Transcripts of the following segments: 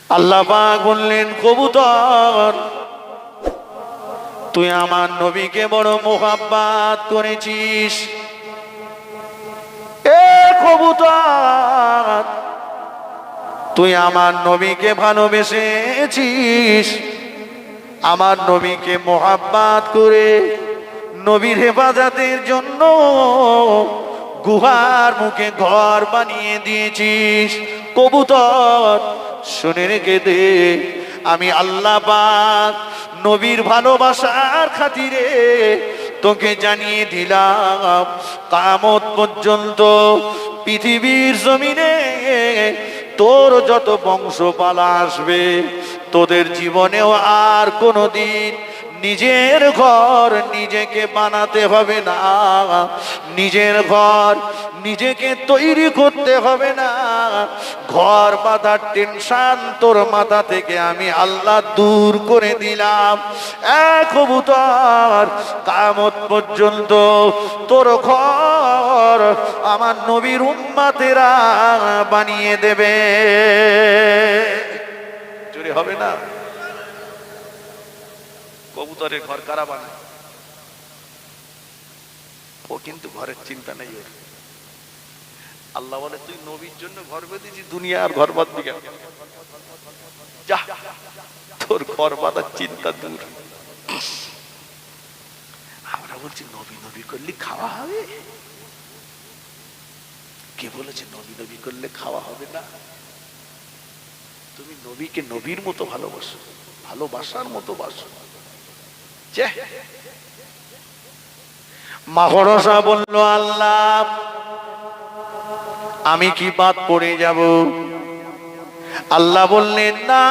আল্লাহ পাক বললেন, কবুতর তুই আমার নবীকে বড় মোহাব্বত করেছিস। এ কবুতর তুই আমার নবীকে ভালোবেসেছিস। আমার নবীকে মোহাব্বত করে নবীর হেফাজতের জন্য গুহার মুখে ঘর বানিয়ে দিয়েছিস। কবুতর শুনে রেখে দে, আমি আল্লাহ পাক নবীর ভালোবাসার খাতিরে তোকে জানিয়ে দিলাম, কিয়ামত পর্যন্ত পৃথিবীর জমিনে তোর যত বংশপালা আসবে, তোদের জীবনেও আর কোনোদিন নিজের ঘর নিজেকে বানাতে হবে না, নিজের ঘর নিজেকে তৈরি করতে হবে না। ঘর বাঁধার টেনশন তোর মাথা থেকে আমি আল্লাহ দূর করে দিলাম। কবুতর কিয়ামত পর্যন্ত তোর ঘর আমার নবীর উম্মতেরা বানিয়ে দেবে। জোরে হবে না? কবুতরের ঘর কারা বানায়? ও কিন্তু ঘরের চিন্তা নেই ওর। আল্লাহ বলে, তুই নবীর জন্য ঘর বেঁধেছিস, দুনিয়া আর ঘর বাঁধবি কেন? যা, তোর ঘর বাঁধার চিন্তা দূর। আমরা বলছি নবী নবী করলে খাওয়া হবে। কে বলেছে নবী নবী করলে খাওয়া হবে না? তুমি নবীকে নবীর মতো ভালোবাসো, ভালোবাসার মতো বাসো। মাহরসা বলল, আল্লাহ আমি কি বাদ পড়ে যাব? আল্লাহ বললেন, না,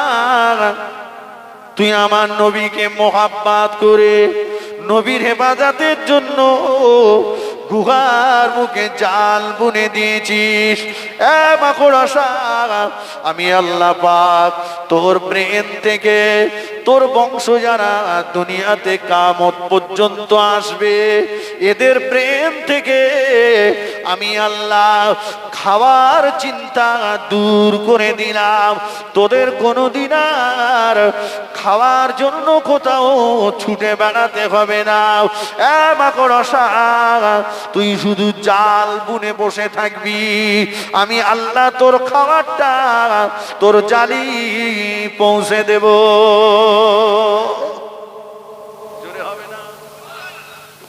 তুই আমার নবীকে মোহাব্বত করে নবীর হেফাজতের জন্য গুহার মুখে জাল বুনে দিয়েছিস। মাকড়সা, আমি আল্লাহ পাক তোর ব্রেন থেকে তোর বংশ যারা দুনিয়াতে কিয়ামত পর্যন্ত আসবে, এদের ব্রেন থেকে আমি আল্লাহ খাওয়ার চিন্তা দূর করে দিলাম। তোদের কোনোদিন আর খাওয়ার জন্য কোথাও ছুটে বেড়াতে হবে না। মাকড়সা, তুই শুধু জাল বুনে বসে থাকবি, আমি আল্লাহ তোর খাবারটা তোর জালি পৌঁছে দেব। জোরে হবে না?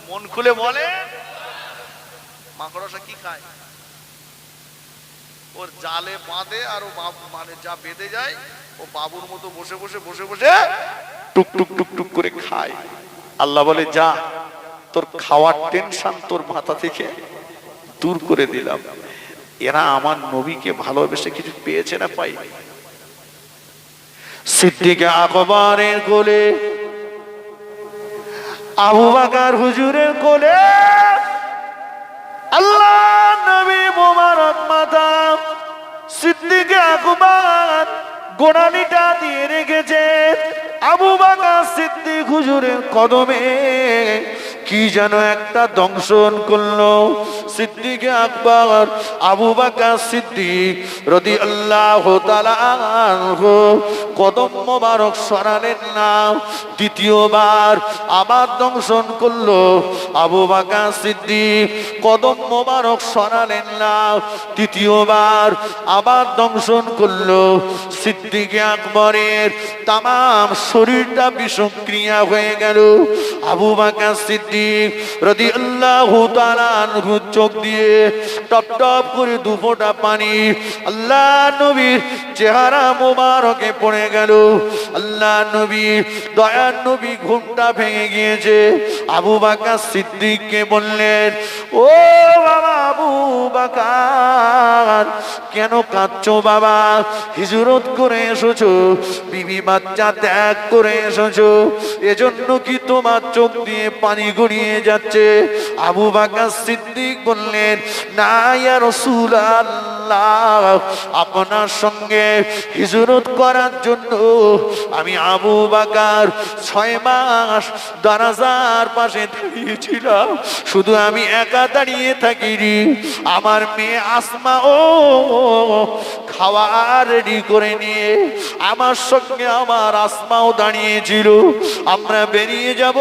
মন খুলে বলে, মাকড়সা কি খায়? ওর জালে বাঁধে আর ও মানে যা বেঁধে যায় ও বাবুর মতো বসে বসে বসে বসে টুক টুক টুক টুক করে খায়। আল্লাহ বলে, যা, তোর খাওয়ার টেনশন তোর মাথা থেকে দূর করে দিলাম। এরা আমার নবীকে ভালোবেসে কিছু পেয়েছে না পাই? সিদ্দিক আকবরের কোলে, আবু বকর হুজুরের কোলে আল্লাহ নবী মোবারক মাথা সিদ্দিক আকবর গোড়ালিটা দিয়ে রেখেছে। আবু বকর সিদ্দিক হুজুরের কদমে কি যেন একটা দংশন করলো। সিদ্দিক আকবর আবু বকর সিদ্দিক রাদিয়াল্লাহু তাআলা আনহু কদম মোবারক সরালেন না। দ্বিতীয়বার আবার দংশন করলো। আবু বকর সিদ্দিক কদম মোবারক সরালেন না। তৃতীয়বার আবার দংশন করলো। সিদ্দিক আকবরের তামাম শরীরটা বিষক্রিয়া হয়ে গেল। আবু বকর সিদ্দিক রাদিয়াল্লাহু তাআলা আনহু চোখ দিয়ে টপ টপ করে দুফোঁটা পানি আল্লাহ নবীর চেহারা মোবারকে পড়ে গেল। আল্লাহ নবী, দয়ার নবী ঘুমটা ভেঙে গিয়েছে। আবু বকর সিদ্দিককে বললেন, ও বাবা আবু বকর, কেন কাঁদছো বাবা? হিজরত করে এসেছো, বিবি বাচ্চা ত্যাগ করে এসেছো, এজন্য কি তোমার চোখ দিয়ে পানি গড়িয়ে যাচ্ছে? আবু বকর সিদ্দিক বললেন, না ইয়া রাসূলুল্লাহ, আপনার সঙ্গে হিজরত করার জন্য আমি আবু বকর 6 মাস দরজার পাশে দাঁড়িয়েছিলাম। শুধু আমি একা দাঁড়িয়ে থাকিনি, আমার মেয়ে আসমা ও খাওয়ার রেডি করে নিয়ে আমার সঙ্গে আমার আসমাও দাঁড়িয়েছিল। আমরা বেরিয়ে যাব,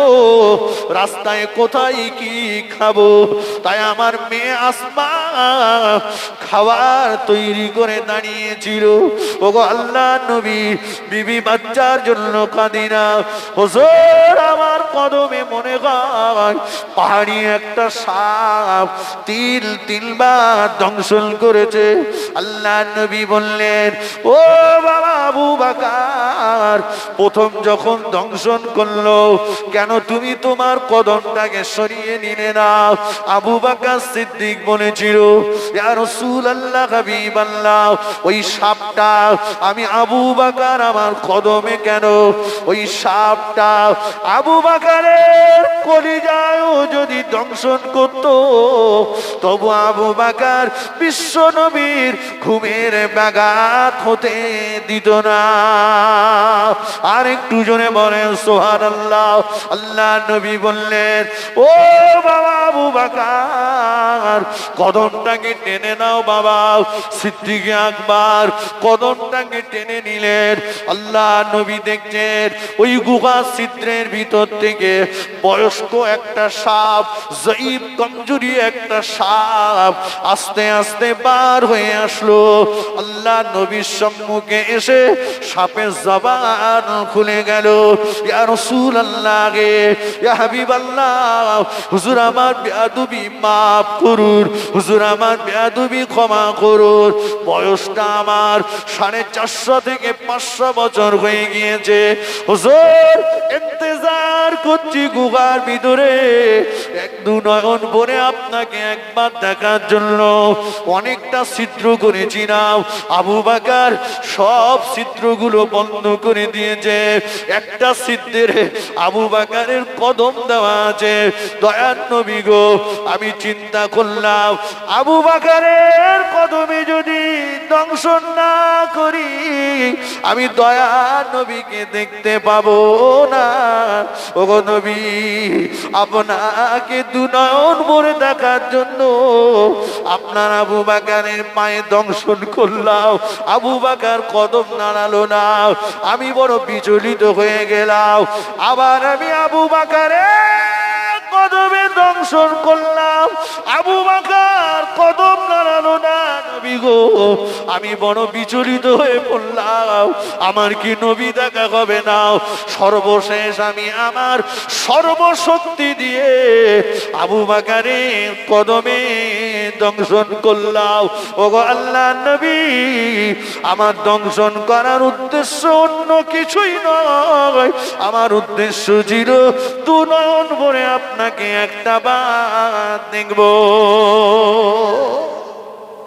রাস্তায় কোথায় কি খাবো, তাই আমার মেয়ে আসমা খাবার তৈরি করে দাঁড়িয়েছিল। ওগো আল্লাহ নবী, বিবি বাচ্চার জন্য কাঁদিনা। হুজুর, আমার কদমে মনে হয় পাহাড়ি একটা সাপ তিলবার দংশন করেছে। আল্লাহ নবী বললেন, ও বাবা আবু বকর, প্রথম যখন দংশন করলো, কেন তুমি তোমার কদমটাকে সরিয়ে নিলে না? আবু বকর সিদ্দিক বলেছিল, ইয়া রাসূলুল্লাহ, হাবিবাল্লাহ, ওই সাপটা আমি আবু বকর আমার কদমে কেন? ওই সাপটা আবু বকরের কলিজায়ও যদি দংশন করত, তবু আবু বকর বিশ্ব নবীর ঘুমের ব্যাঘাত হতে দিত না। আর একটু জোরে বলেন সুবহানাল্লাহ। আল্লাহ নবী বললেন, ও বাবা আবু বকর, কদমটাকে টেনে নাও বাবা। সিদ্দিক আকবর কদমটাকে টেনে নিলেন। আল্লাহ নবী দেখছেন ওই গুহা ছিদ্রের ভিতর থেকে বয়স্ক একটা সাপ, জয়ীব কমজোরি একটা সাপ আস্তে আস্তে বার হয়ে আসলো। আল্লাহ নবীর সম্মুখে এসে সাপের জবান খুলে গেল। ইয়া রাসূলুল্লাহ, ইয়া হাবিবাল্লাহ, হুজুর আমার বেয়াদবি মাফ করুন, হুজুর আমার বেয়াদবি ক্ষমা করুন। বয়সটা আমার 450 থেকে 500 বছর হয়ে গিয়েছে। হুজুর, ইন্তজার করছি গুহার ভিতরে এক দু নয়ন ভরে আপনাকে একবার দেখার জন্য। অনেকটা ছিদ্র করেছিলাম, আবু বকর সব ছিদ্রগুলো বন্ধ করে দিয়েছে। একটা ছিদ্রে আবু বকরের কদম দেওয়া আছে। দয়ার নবী গো, আমি চিন্তা করলাম আবু বকরের কদমে যদি দংশন না করি, আমি দয়ার নবীকে দেখতে পাবো না। ওগো নবী, আপনাকে দুনয়ন ভরে দেখার জন্য আপনার আবু বকরের পায়ে দংশন করলাম, আবু বকর কদম নাড়ালো না। আমি বড় বিচলিত হয়ে গেলাম। আবার আমি আবু বকরের কদমে দংশন করলাম, আবু বকর কদম নাড়ালো না। নবী গো, আমি বড় বিচলিত হয়ে পড়লাম। আমার কি নবী দেখা হবে না? সর্বশেষ আমি আমার সর্বশক্তি দিয়ে আবু বকরের কদমে দংশন করলাম। ওগো আল্লাহ নবী, আমার দংশন করার উদ্দেশ্য অন্য কিছুই নয়। আমার উদ্দেশ্য ছিল দু নয়ন ভরে আপনাকে একটা বার দেখব।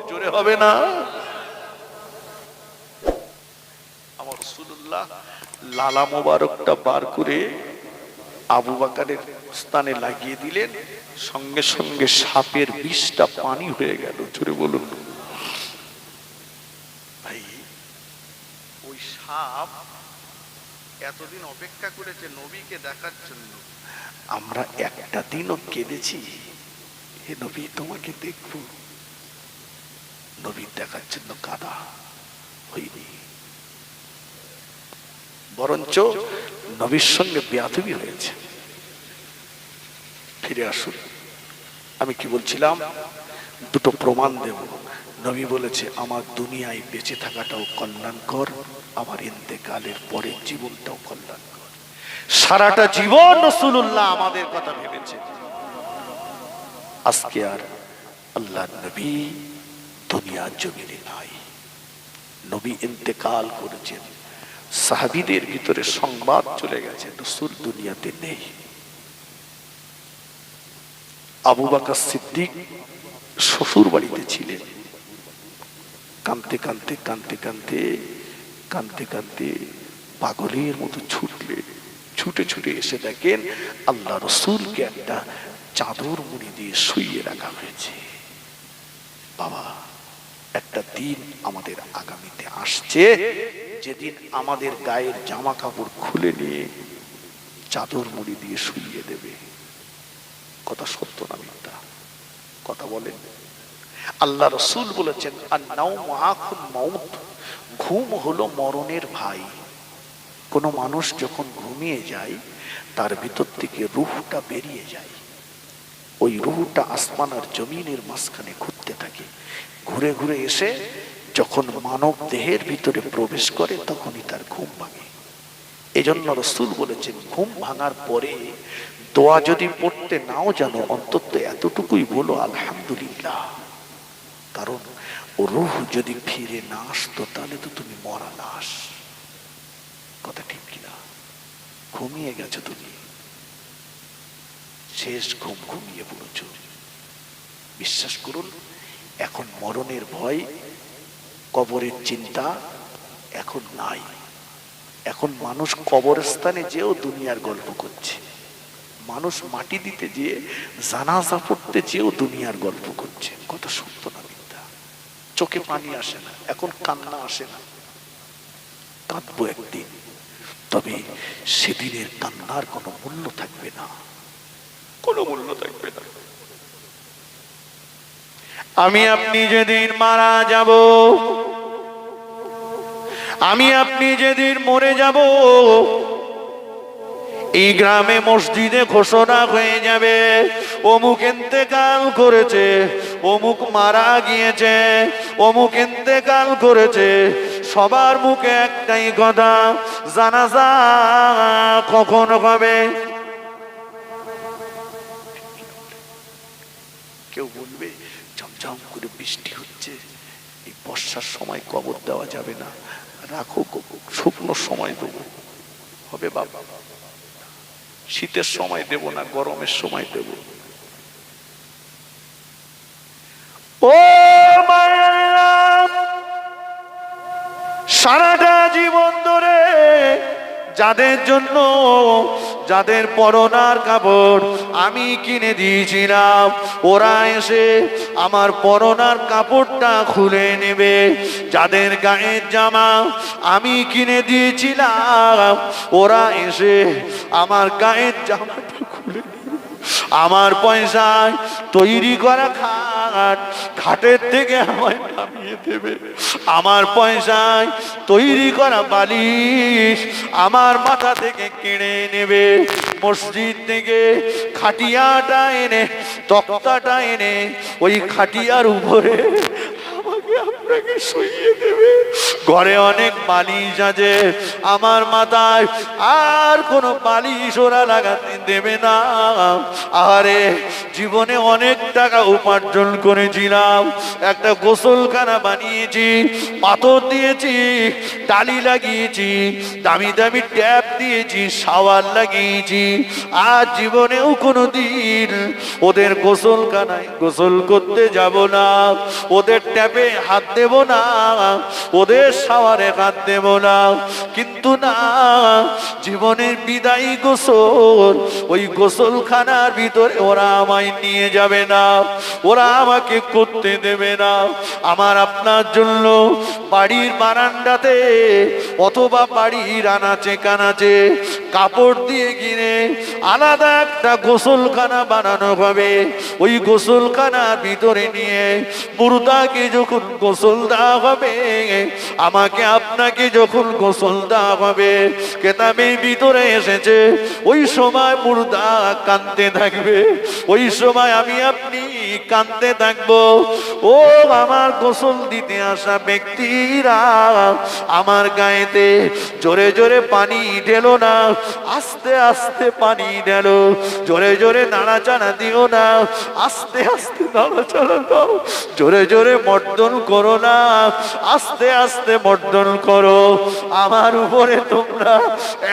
জোরে হবে না? আমার রাসূলুল্লাহ লালা মোবারকটা বার করে আবু বকরের স্থানে লাগিয়ে দিলেন। সঙ্গে সঙ্গে সাপের বিষটা পানি হয়ে গেল। জোরে বলুন ভাই, ওই সাপ এতদিন অপেক্ষা করেছে নবীকে দেখার জন্য। আমরা একটা দিনও কেঁদেছি, হে নবী তোমাকে দেখব, নবী দেখার জন্য কাঁদা হয়নি। বরঞ্চ নবীর সঙ্গে বেয়াদবি হয়েছে। ফিরে আসুন, আমি কি বলছিলাম? দুটো প্রমাণ দেব। নবী বলেছে আমার দুনিয়ায় বেঁচে থাকাটাও কল্যাণকর, আমার ইন্তেকালের পরে জীবনটাও কল্যাণকর। সারাটা জীবন রাসূলুল্লাহ আমাদের কথা ভেবেছে। আজকে আর আল্লাহর নবী দুনিয়ার জমিনে নাই, নবী ইন্তেকাল করেছেন। সাহাবীদের ভিতরে সংবাদ চলে গেছে রাসূল দুনিয়াতে নেই। আবু বকর সিদ্দিক শ্বশুর বাড়িতে ছিলেন। কাঁদতে কাঁদতে কাঁদতে কাঁদতে কাঁদতে কাঁদতে পাগলের মতো ছুটলেন। ছুটে ছুটে এসে দেখেন আল্লাহ রাসূলকে একটা চাদর মুড়ি দিয়ে শুইয়ে রাখা হয়েছে। বাবা, একটা দিন আমাদের আগামীতে আসছে যেদিন আমাদের গায়ের জামা কাপড় খুলে নিয়ে চাদর মুড়ি দিয়ে শুইয়ে দেবে। কথা সত্য না মিথ্যা? কথা বলেন। আল্লাহ রসুল বলেছেন আন-নাওমু আখুল মাউত, ঘুম হলো মরণের ভাই। কোন মানুষ যখন ঘুমিয়ে যায় তার ভিতর থেকে রূহটা বেরিয়ে যায়, ওই রূহটা আসমান আর জমিনের মাঝখানে ঘুরতে থাকে, ঘুরে ঘুরে এসে যখন মানব দেহের ভিতরে প্রবেশ করে তখনই তার ঘুম ভাঙে। এজন্য রসুল বলেছেন ঘুম ভাঙার পরে দোয়া যদি পড়তে নাও জানো, অন্তত এতটুকুই বলো আলহামদুলিল্লাহ, কারণ ও রূহ যদি ফিরে না আসতো তাহলে তো তুমি মরা লাশ। কথা ঠিক কিনা? ঘুমিয়ে গেছো তুমি, শেষ ঘুম ঘুমিয়ে পড়েছ। বিশ্বাস করুন, এখন মরণের ভয়, কবরের চিন্তা এখন নাই। এখন মানুষ কবরস্থানে যেও দুনিয়ার গল্প করছে, মানুষ মাটি দিতে যেয়ে, জানাজা পড়তে যেও দুনিয়ার গল্প করছে। কত সত্য না মিথ্যা? চোখে পানি আসে না, এখন কান্না আসে না। কাঁদবো একদিন, তবে সেদিনের কান্নার কোনো মূল্য থাকবে না, কোনো মূল্য থাকবে না। আমি আপনি যেদিন মারা যাব, আমি আপনি যেদিন মরে যাব, এই গ্রামে মসজিদে ঘোষণা হয়ে যাবে অমুক ইন্তেকাল করেছে, অমুক মারা গিয়েছে, অমুক ইন্তেকাল করেছে। সবার মুখে একটাই কথা, জানাজা কখন হবে? কেউ বলবে ঝমঝম করে বৃষ্টি হচ্ছে, এই বর্ষার সময় কবর দেওয়া যাবে না, রাখো শুকনো সময় দেবো। হবে বাবা, শীতের সময় দেব না, গরমের সময় দেব। ও মায়েরা, সারাটা জীবন ধরে যাদের জন্য, যাদের পরনার কাপড় আমি কিনে দিয়েছিলাম, ওরা এসে আমার পরনার কাপড়টা খুলে নেবে। যাদের গায়ের জামা আমি কিনে দিয়েছিলাম, ওরা এসে আমার গায়ের জামাটা খুলে নেবে। আমার পয়সায় তৈরি করা খাট খাটের থেকে আমায় নামিয়ে দেবে। আমার পয়সায় তৈরি করা বালিশ আমার মাথা থেকে কিনে নেবে। মসজিদ থেকে খাটিয়াটা এনে, তক্তাটা এনে ওই খাটিয়ার উপরে আমাকে আপনাকে শুইয়ে দেবে। ঘরে অনেক বালিশ আছে, আমার মাথায় আর কোনো বালিশ ওরা লাগাতে দেবে না। আরে জীবনে অনেক টাকা উপার্জন করেছিলাম, একটা গোসলখানা বানিয়েছি, পাথর দিয়েছি, টালি লাগিয়েছি, দামি দামি ট্যাপ দিয়েছি, শাওয়ার লাগিয়েছি। আর জীবনেও কোনো দিন ওদের গোসলখানায় গোসল করতে যাব না, ওদের ট্যাপে হাত দেব না, ওদের শাওয়ারে হাত দেব না। কিন্তু না, জীবনের বিদায়ী গোসল, ওই গোসলখানার ভিতরে ওরা আমায় নিয়ে যাবে না, ওরা আমাকে করতে দেবে না। আমার আপনার জন্য বাড়ির বারান্দাতে অথবা বাড়ির আনাচে কানাচে কাপড় দিয়ে কিনে আলাদা একটা গোসলখানা বানানো হবে। ওই গোসলখানার ভিতরে নিয়ে মুর্দাকে যখন গোসল দেওয়া হবে, আমাকে আপনাকে যখন গোসল দেওয়া হবে, কেতাবের ভিতরে এসেছে ওই সময় মুর্দা কাঁদতে থাকবে, ওই সময় আমি আপনি কাঁদতে থাকবো। ও আমার গোসল দিতে আসা ব্যক্তিরা, আমার গায়েতে জোরে জোরে পানি ঢেলো না, আস্তে আস্তে পানি ঢেলো। জোরে জোরে নাড়াচাড়া দিও না, আস্তে আস্তে নাড়াচাড়া দাও। জোরে জোরে মর্দন করো না, আস্তে আস্তে মর্দন করো। আমার উপরে তোমরা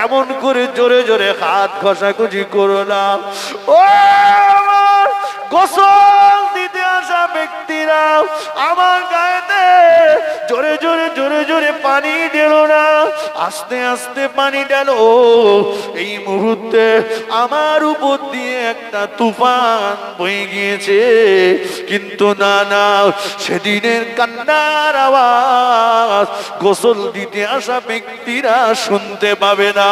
এমন করে জোরে জোরে হাত ঘষাঘষি করো না। ও আমার গোসল দিতে আসা ব্যক্তিরা, আমার গায়েতে জোরে জোরে জোরে জোরে পানি ঢেলো না, আস্তে আস্তে পানি ঢালো। এই মুহূর্তে আমার উপর দিয়ে একটা তুফান বয়ে গিয়েছে, কিন্তু না না, সেদিনের কান্নার আওয়াজ গোসল দিতে আসা ব্যক্তিরা শুনতে পাবে না।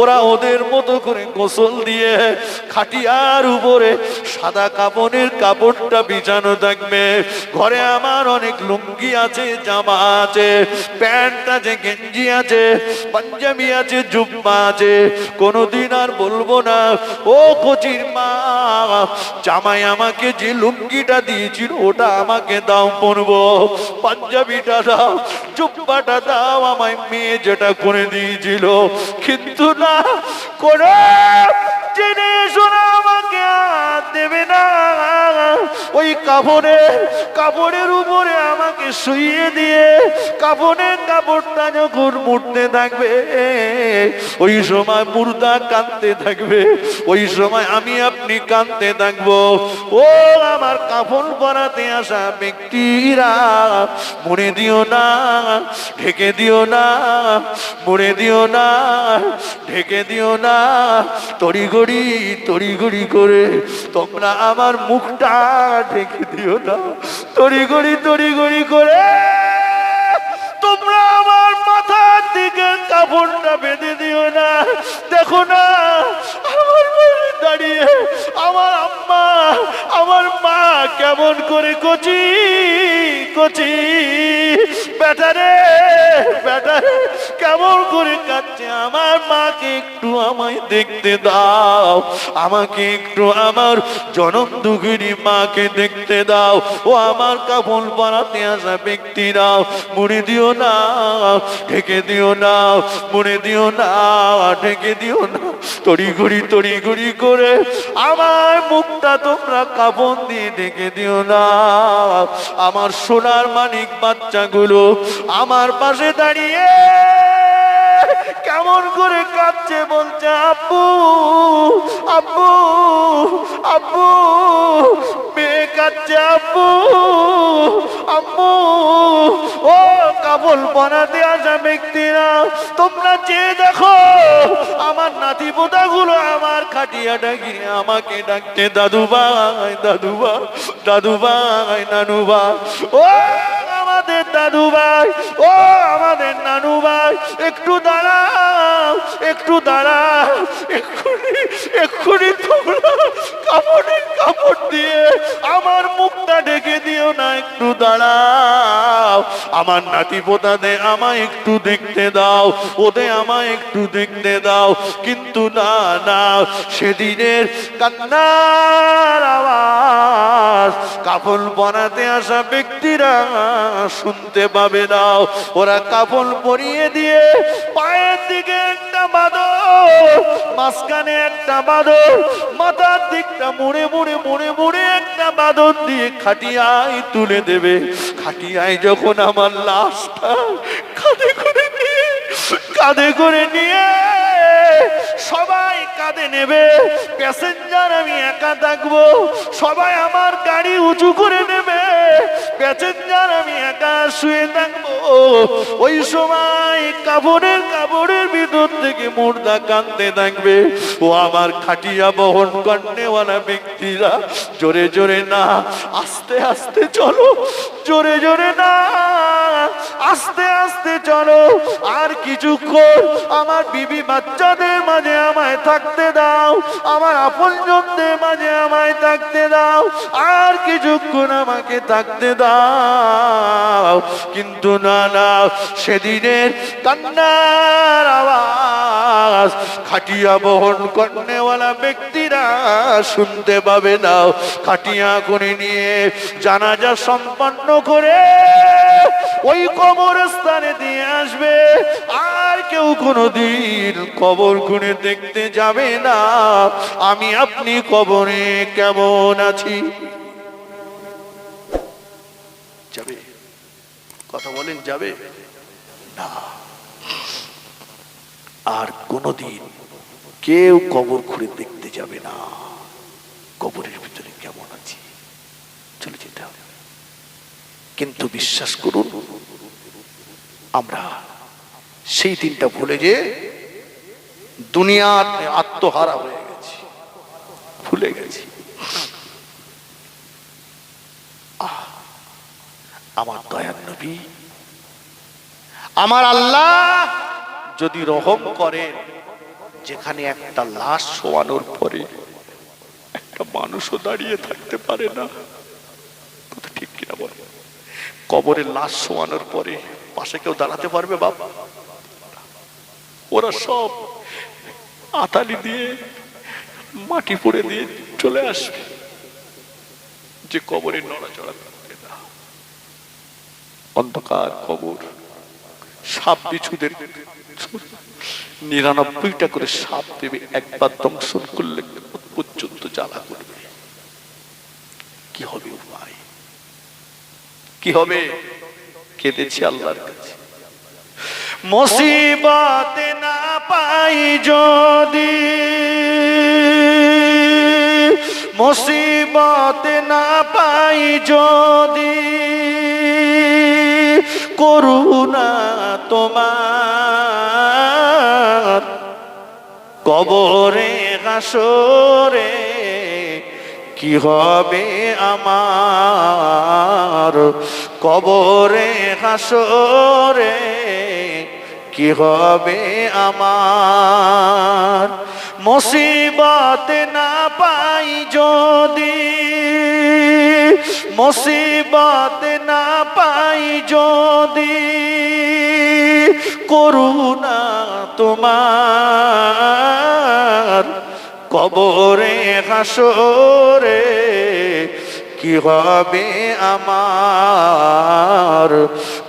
ওরা ওদের মতো করে গোসল দিয়ে খাটিয়ার উপরে সাদা কাপড়ের কাপড়টা বিছানো থাকবে। ঘরে আমার অনেক লুঙ্গি আছে, জামা আছে, প্যান্ট আছে, গেঞ্জি আছে, পাঞ্জাবি আছে, জুব্বা আছে। কোনোদিন আর বলবো না ও কচির মা, জামাই আমাকে যে লুঙ্গিটা দিয়েছিল ওটা আমাকে দাও, পরবো। পাঞ্জাবিটা দাও, জুব্বাটা দাও, আমায় মেয়ে যেটা করে দিয়েছিল। কিন্তু না, কোন জিনিস ওরা আমাকে আর দেবে না। ওই কাপড়ের উপরে আমাকে শুইয়ে দিয়ে কাপড়ের কাপড়টা যখন মুড়তে থাকবে, ওই সময় মুর্দা কাঁদতে থাকবে, ওই সময় আমি আপনি কাঁদতে থাকবো। ও আমার কাফন পরাতে আসা ব্যক্তিরা, মনে দিও না, ঢেকে দিও না, মরে দিও না, ঢেকে দিও না। তড়িঘড়ি করে তোমরা আমার মুখটা ঢেকে দিও না। তড়িঘড়ি করে তোমরা আমার মাথার দিকে কাপড়টা বেঁধে দিও না। দেখো না, আমার দাঁড়িয়ে আমার আম্মা, আমার মা কেমন করে কচি বেটারে কেমন করে কাঁদছে। আমার মাকে একটু আমায় দেখতে দাও, আমাকে একটু আমার জনম দুঃখিনী মাকে দেখতে দাও। ও আমার কাপড় পরাতে আসা ব্যক্তিরা, মুড়ে দিও না, ঢেকে দিও না, মুড়ে দিও না, ঢেকে দিও না। তড়িঘড়ি করে আমার মুখটা তোমরা কাপড় দিয়ে ঢেকে দিও না। আমার সোনার মানিক বাচ্চাগুলো আমার পাশে দাঁড়িয়ে কেমন করে কাঁদছে, বলছে আব্বু আব্বু আব্বু, মেয়ে কাঁদছে আব্বু আব্বু। ও কাপড় বানাতে আসা ব্যক্তিরা, তোমরা চেয়ে দেখো আমার নাতি পোতাগুলো আমার খাটিয়াটা গিয়ে আমাকে ডাকতে দাদু ভাই, দাদু ভাই, দাদু ভাই, নানু ভাই। ও আমাদের দাদু ভাই, ও আমাদের নানু ভাই, একটু দাঁড়াও, একটু দাঁড়াও, এক্ষুনি তোমরা কাপড় দিয়ে আমার মুখটা ঢেকে দিও না, একটু দাঁড়াও। আমার নাতি পোতাদের আমায় একটু দেখতে দাও, ওদের আমায় একটু দেখতে দাও। কিন্তু না না, সেদিনের কান্নার আওয়াজ কাফন বানাতে আসা ব্যক্তিরা শুনতে পাবে না। ওরা কাফন পরিয়ে দিয়ে পায়ের দিকে একটা বাঁধন, মাঝখানে একটা বাঁধন, মাথার দিকটা মুড়ে একটা বাঁধন দিয়ে খাটিয়ায় তুলে দেবে। খাটিয়ায় যখন আমার লাশটা কাঁধে করে নিয়ে সবাই কাঁধে নেবে, প্যাসেঞ্জার আমি একা থাকবো, সবাই আমার গাড়ি উঁচু করে নেবে, প্যাসেঞ্জার আমি একা শুয়ে থাকবো। ওই সময় কাপড়ের ভিতর থেকে মুর্দা কাঁদতে থাকবে। ও আমার খাটিয়া বহন করনেওয়ালা ব্যক্তিরা, জোরে জোরে না, আস্তে আস্তে চলো, জোরে জোরে না, আস্তে আস্তে চলো। আর কিছুক্ষণ আমার বিবি বাচ্চাদের মাঝে আমায় থাকতে দাও, আমার আপনজনদের মাঝে আমায় থাকতে দাও, আর কিছুক্ষণ আমাকে থাকতে দাও। কিন্তু না না, সেদিনের কান্নার আওয়াজ খাটিয়া বহন করনেওয়ালা ব্যক্তিরা শুনতে পাবে না। খাটিয়া করে নিয়ে জানাজা সম্পন্ন করে ওই কবরস্থানে দিয়ে আসবে। আর কেউ কোনোদিন কবর খুঁড়ে দেখতে যাবে না আমি আপনি কবরে কেমন আছি। যাবে? কথা বলেন, যাবে না। আর কোনোদিন কেউ কবর খুঁড়ে দেখতে যাবে না কবরের ভিতরে কেমন আছি, চলে যেতে হবে। কিন্তু বিশ্বাস করুন, আমরা সেই দিনটা ভুলে যে দুনিয়ার আত্মহারা হয়ে গেছি, ভুলে গেছি। আমার দয়ার নবী, আমার আল্লাহ যদি রহম করেন, যেখানে একটা লাশ শোয়ানোর পরে একটা মানুষও দাঁড়িয়ে থাকতে পারে না, কথা ঠিক কিনা বলে? কবরে লাশ শোয়ানোর পরে পাশে কেউ দাঁড়াতে পারবে বাবা? ওরা সব আতালি দিয়ে মাটি পুড়ে দিয়ে চলে আসবে, যে কবরে নড়াচড়া করবে না। অন্ধকার কবর, সাপ বিছুদের 99টা করে সাপ দেবে, একবার দংশন করলে পর্যন্ত জ্বালা করবে। কি হবে উপায়? কি হবে? কেঁদেছি আল্লাহর কাছে, মুসিবত না পাই যদি, মুসিবত না পাই যদি, করুণা তোমার কবরে হাসরে কি হবে আমার, কবরে হাসরে কি হবে আমার। মুসিবত না পাই যদি, মুসিবত না পাই যদি, করুণা তোমার কবরে হাসরে কি হবে আমার,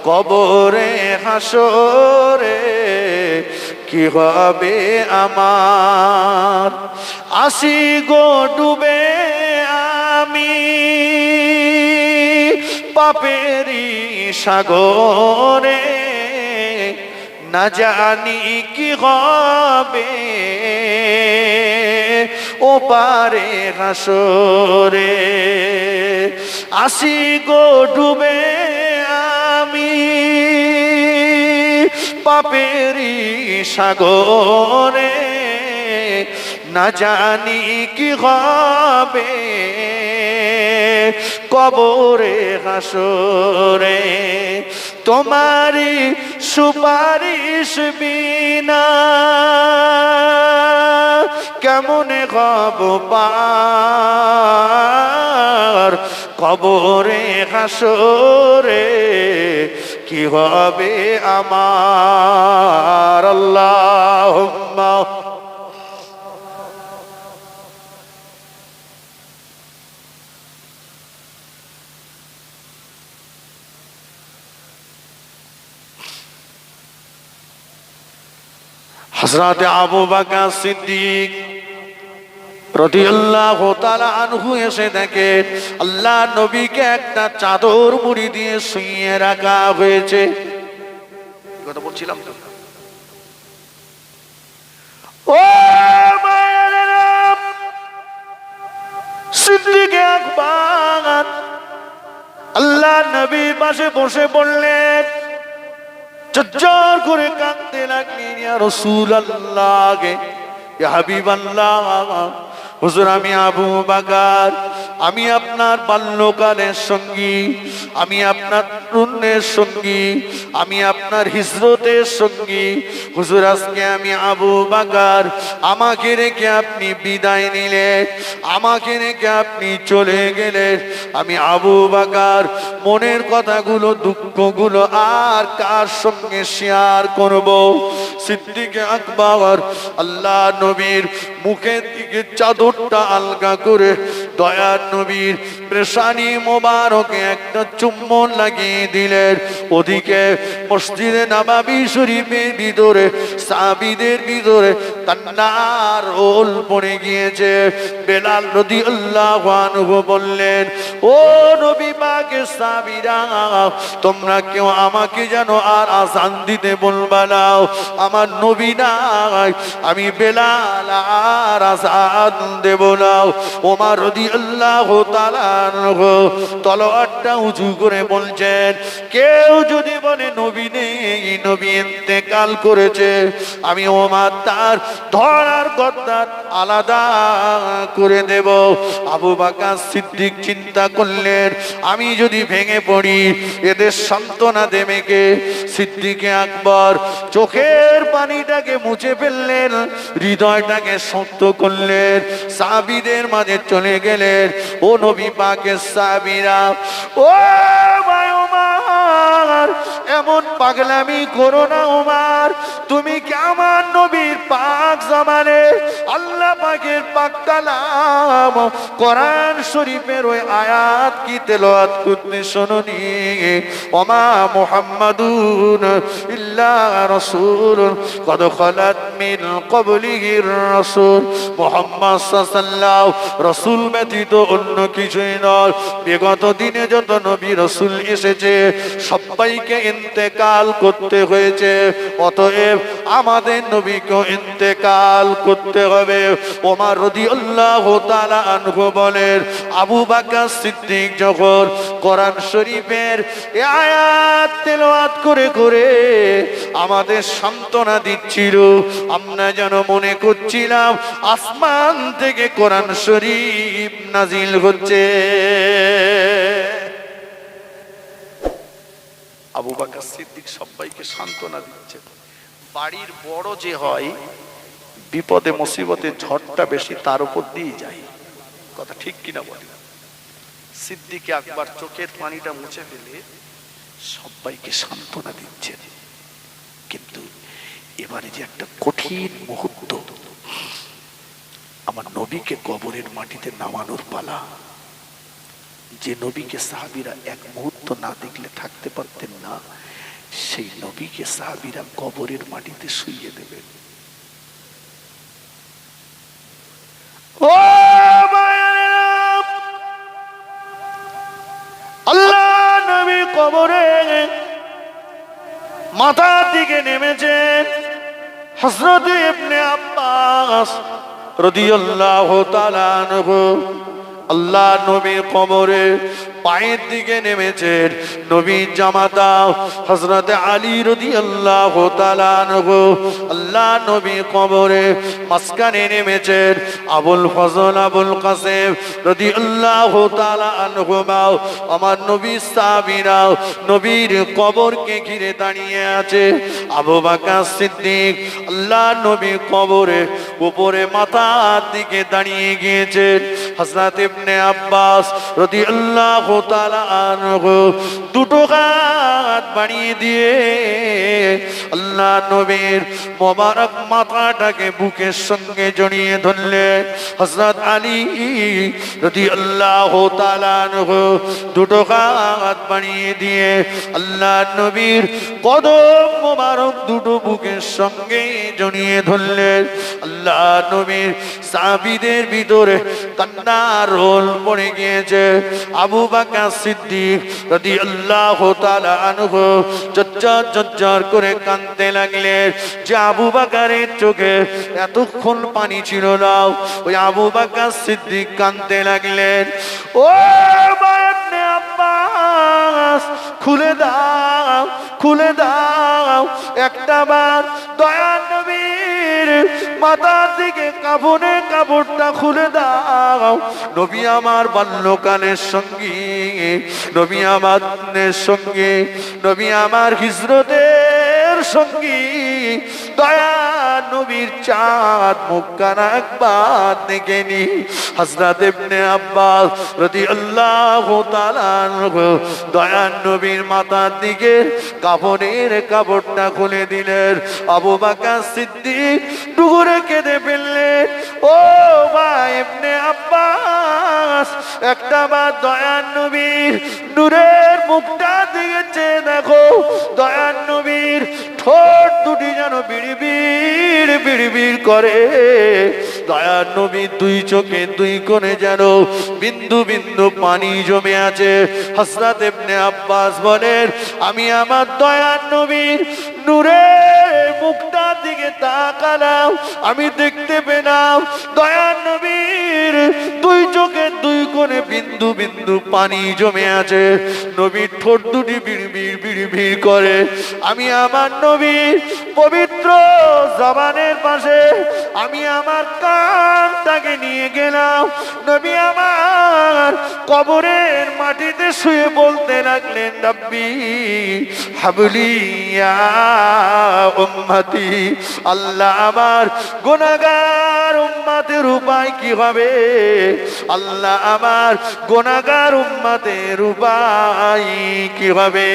কবরে হাসরে কি হবে আমার। আসি গো ডুবে আমি পাপেরি সাগরে, না জানি কি হবে ও পারে হাসরে। আসি গো ডুবে আমি পাপেরি সাগরে, না জানি কি হবে কবরে হাসরে। তোমারি সুপারিশ বিনা কেমনে হব পার, কবরে হাসরে কি হবে আমার। আল্লাহুম্মা হযরত আবু বকর সিদ্দিক রাদিয়াল্লাহু তাআলা আনহু এসে দেখে আল্লাহ নবীকে একটা চাদর মুড়ি দিয়ে শুইয়ে রাখা হয়েছে। কথা বলছিলাম তো। ও মায়েরা, সিদ্দিক আকবর আল্লাহ নবীর পাশে বসে পড়লেন, ঝরঝর করে কাঁদতে লাগলেন। ইয়া রাসূলুল্লাহ, ইয়া হাবিবাল্লাহ, হুজুর আমি আবু বকর, আমি আপনার বাল্যকালের সঙ্গী, আমি আপনার তরুণের সঙ্গী, আমি আপনার হিজরতের সঙ্গী। হুজুর আজকে আমি আবু বকর, আমাকে রেখে আপনি বিদায় নিলেন, আমাকে রেখে আপনি চলে গেলেন। আমি আবু বকর মনের কথাগুলো দুঃখগুলো আর কার সঙ্গে শেয়ার করব? সিদ্দিক আকবর আল্লাহ নবীর মুখের দিকে চাদরটা আলগা করে দয়ার নবীর পেশানি মোবারকে একটা চুম্বন লাগিয়ে দিলেন। ওদিকে মসজিদে নববী শরীফের ভিতরে সাহাবীদের ভিতরে কান্নার রোল পড়ে গিয়েছে। বেলাল রাদিয়াল্লাহু আনহু বললেন, ও নবী পাকের সাহাবীরা, তোমরা কেউ আমাকে যেন আর আযান দিতে বলবা না, আমার নবী নাই, আমি বেলাল আর আযান দেব না। ওমর রাদিয়াল্লাহু তাআলা আনহু তলোয়ারটা উঁচু করে বলছেন, কেউ যদি বলে নবী নেই, নবী ইন্তেকাল করেছে, আমি ওমর তার ধরার গর্দান আলাদা করে দেব। আবু বকর সিদ্দিক চিন্তা করলেন, আমি যদি ভেঙে পড়ি এদের সান্ত্বনা দেবে কে? সিদ্দিকে আকবর চোখের পানিটাকে মুছে ফেললেন, হৃদয়টাকে শক্ত করলেন, সাহাবীদের মাঝে চলে গেলেন। ও নবী পাকের সাহাবীরা, ও ভাই ওমর, এমন পাগলামি করো না ওমর, তুমি কি আমার নবীর পাক জামানে আল্লাহ পাকের পাক কালাম কোরআন শরীফের ওই আয়াত কি তেলাওয়াত করতে শুনুনি? ওমা মুহাম্মাদুন ইল্লা রাসূলুন কদ খালাত মিন ক্বাবলিহির রাসূল। মুহাম্মদ সাল্লাল্লাহু রাসূল ব্যতীত অন্য কিছুই নয়। বিগত দিনে যত নবী রাসূল এসেছে সবাইকে ইন্তেকাল করতে হয়েছে, অতএব আমাদের নবীকে ইন্তেকাল করতে হবে। ওমর রাদিয়াল্লাহু তাআলা আনহু বলেন, আবু বকর সিদ্দিক যখন কোরআন শরীফের এই আয়াত তেলাওয়াত করে করে আমাদের সান্ত্বনা দিচ্ছিল, আমরা যেন মনে করছিলাম আসমান থেকে কোরআন শরীফ নাজিল হচ্ছে। আবু বকর সিদ্দিক সবাইকে সান্ত্বনা দিচ্ছে। বাড়ির বড় যে হয়, বিপদে মুসিবতে ঝড়টা বেশি তার উপর দিয়ে যায়, কথা ঠিক কিনা বলি? সিদ্দিকে আকবর চোখের পানিটা মুছে ফেলে সবাইকে সান্ত্বনা দিচ্ছেন। কিন্তু এবারে যে একটা কঠিন মুহূর্ত, আমার নবীকে কবরের মাটিতে নামানোর পালা। যে নবীকে সাহাবীরা এক মুহূর্ত না দেখলে থাকতে পারতেন না, সেই নবীকে সাহাবীরা কবরের মাটিতে শুইয়ে দেবেন। ও আল্লাহ নবী কবরে মাথার দিকে নেমেছেন। হযরত ইবনে আব্বাস রাদিয়াল্লাহু তাআলা আনহু আল্লাহ নবীর কবরে পায়ের দিকে নেমেছেন। নবীর জামাতা হযরত আলী রাদিয়াল্লাহু তাআলা আনহু আল্লাহ নবীর কবরে মাঝখানে নেমেছেন। আবুল ফজল আবুল কাসেম রাদিয়াল্লাহু তাআলা আনহুমা আমার নবীর সাহাবীরা নবীর কবরকে ঘিরে দাঁড়িয়ে আছে। আবু বকর সিদ্দিক আল্লাহ নবীর কবরে উপরে মাথার দিকে দাঁড়িয়ে গিয়েছেন। হযরত ইবনে আব্বাস রাদিয়াল্লাহু তাআলা আনহু দুটো হাত বাড়িয়ে দিয়ে আল্লাহ নবীর মোবারক মাথাটাকে বুকের সঙ্গে জড়িয়ে ধরলেন। হযরত আলী রাদিয়াল্লাহু তাআলা আনহু দুটো হাত বাড়িয়ে দিয়ে আল্লাহ নবীর কদম মোবারক দুটো বুকের সঙ্গে জড়িয়ে ধরলেন। আল্লাহ নবীর সাহাবীদের ভিতরে কান্নার রোল পড়ে গিয়েছে। আবু বকর সিদ্দিক রাদিয়াল্লাহু তাআলা আনহু ঝরঝর করে কাঁদতে লাগলেন। যে আবু বকরের চোখে এতক্ষণ পানি ছিল না, ওই আবু বকর সিদ্দিক কাঁদতে লাগলেন। ও ইবনে আব্বাস, খুলে দাও, খুলে দাও, একটা বার দয়ার নবীর মাথার দিকে কাফনের কাপড়টা খুলে দাও। নবী আমার বাল্যকালের সঙ্গী, নবী আমার সঙ্গী, নবী আমার হিজরতের সঙ্গী, দয়া নবীর চাঁদ মুখখানা একবার দেখেনি। হযরত ইবনে আব্বাস রাদিয়াল্লাহু তাআলা আনহু দয়া নবীর মাথার দিকে কাফনের কাপড়টা খুলে দিলেন। আবু বকর সিদ্দিক ডুগুরে কেঁদে ফেললেন। ও ভাই ইবনে আব্বাস, একটা বার দয়ার নবীর নূরের মুখটা দিকে চেয়ে দেখো। দয়ার নবীর ঠোঁট দুটি যেন বিড়বিড় বিড়বিড় করে। দয়ার নবী দুই চোখে দুই কোণে যেন বিন্দু বিন্দু পানি জমে আছে। হযরত ইবনে আব্বাস বলেন, আমি আমার দয়ার নবীর নূরের মুখটার দিকে তাকালাম, আমি দেখতে পেলাম দয়ার নবীর দুই চোখে দুই কোণে বিন্দু বিন্দু পানি জমে আছে। নবীর ঠোঁট দুটি বিড়বিড় বিড়বিড় করে। আমি আমার নবীর পবিত্র জবানের পাশে আমি আমার কানটাকে নিয়ে গেলাম। নবী আমার কবরের মাটিতে শুয়ে বলতে লাগলেন, রব্বি হাবলি ইয়া উম্মতি, আল্লাহ আমার গুনাহগার উম্মতের উপায় কি হবে? আল্লাহ আমার গুনাহগার উম্মতের উপায় কি হবে?